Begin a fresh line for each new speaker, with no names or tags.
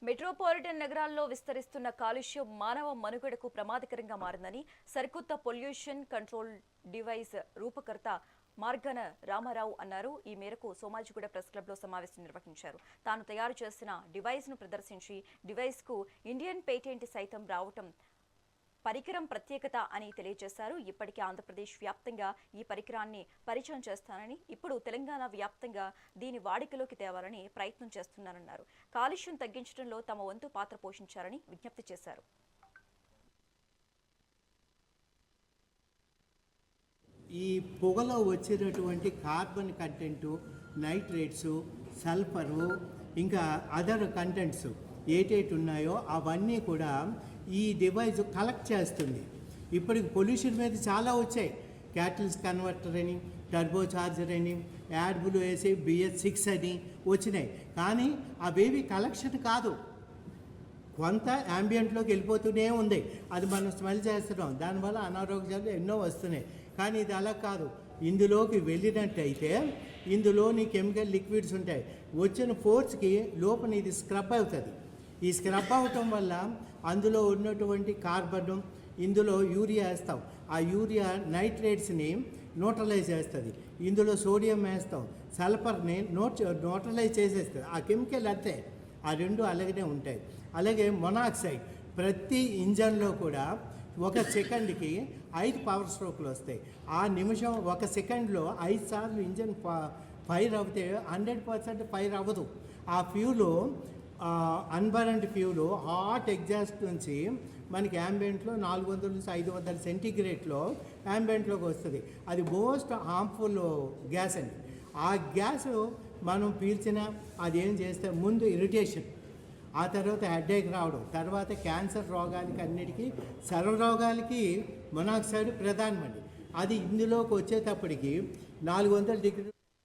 Metropolitan నగరాల్లో విస్తరిస్తున్న కాలుష్యం మానవ మనుగడకు ప్రమాదకరంగా మారిందని సరికొత్త పొల్యూషన్ కంట్రోల్ డివైస్ రూపకర్త మార్గన రామారావు అన్నారు. ఈ మేరకు సోమాజిగూడ ప్రెస్ క్లబ్ లో సమావేశం నిర్వహించారు. తాను తయారు చేసిన డివైస్ ను ప్రదర్శించి డివైస్ కు ఇండియన్ పేటెంట్ సైతం రావటం పరికరం ప్రత్యేకత అని తెలియజేశారు. ఇప్పటికే ఆంధ్రప్రదేశ్ వ్యాప్తంగా ఈ పరికరాన్ని పరిచయం చేస్తానని, ఇప్పుడు తెలంగాణ వ్యాప్తంగా దీని వాడికలోకి తేవాలని ప్రయత్నం చేస్తున్నారన్నారు. కాలుష్యం తగ్గించడంలో తమ వంతు పాత్ర పోషించారని విజ్ఞప్తి చేశారు.
ఈ పొగలో వచ్చినటువంటి కార్బన్ కంటెంటు, నైట్రేట్స్, సల్ఫరు, ఇంకా అదర్ కంటెంట్స్ ఏటేటి ఉన్నాయో అవన్నీ కూడా ఈ డివైస్ కలెక్ట్ చేస్తుంది. ఇప్పటికి పొల్యూషన్ మీద చాలా వచ్చాయి. క్యాటిల్స్ కన్వర్టర్ అని, టర్బో చార్జర్ అని, యాడ్బుల్ వేసి BS6 అని వచ్చినాయి. కానీ అవేవి కలెక్షన్ కాదు, కొంత యాంబియంట్లోకి వెళ్ళిపోతూనే ఉంది. అది మనం స్మెల్ చేస్తున్నాం, దానివల్ల అనారోగ్యాలు ఎన్నో వస్తున్నాయి. కానీ ఇది అలా కాదు. ఇందులోకి వెళ్ళినట్టయితే ఇందులోని కెమికల్ లిక్విడ్స్ ఉంటాయి. వచ్చిన ఫోర్స్కి లోపల ఇది స్క్రబ్ అవుతుంది. ఈ స్క్రబ్ అవటం వల్ల అందులో ఉన్నటువంటి కార్బన్, ఇందులో యూరియా వేస్తాం, ఆ యూరియా నైట్రేట్స్ని న్యూట్రలైజ్ చేస్తుంది. ఇందులో సోడియం వేస్తాం, సల్ఫర్ని న్యూట్రలైజ్ చేసేస్తుంది. ఆ కెమికల్ అంతే, ఆ రెండు అలాగనే ఉంటాయి. అలాగే మొనాక్సైడ్ ప్రతి ఇంజన్లో కూడా 1 సెకండ్కి 5 పవర్ స్ట్రోక్లు వస్తాయి. ఆ నిమిషం 1 సెకండ్లో 5 సార్లు ఇంజన్ ఫైర్ అవుతే 100% ఫైర్ అవ్వదు. ఆ ఫ్యూలు అన్బర్న్డ్ ఫ్యూలు హాట్ ఎగ్జాస్ట్ నుంచి మనకి యాంబియంట్లో 400 నుంచి 500 సెంటీగ్రేడ్లో యాంబియంట్లోకి వస్తుంది. అది మోస్ట్ హార్మ్ఫుల్ గ్యాస్ అండి. ఆ గ్యాస్ మనం పీల్చినా అది ఏం చేస్తే ముందు ఇరిటేషన్, ఆ తర్వాత హెడేక్ రావడం, తర్వాత క్యాన్సర్ రోగాలకి అన్నిటికీ సర్వరోగాలకి మొనాక్సైడ్ ప్రధానమండి. అది ఇందులోకి వచ్చేటప్పటికి 400 డిగ్రీ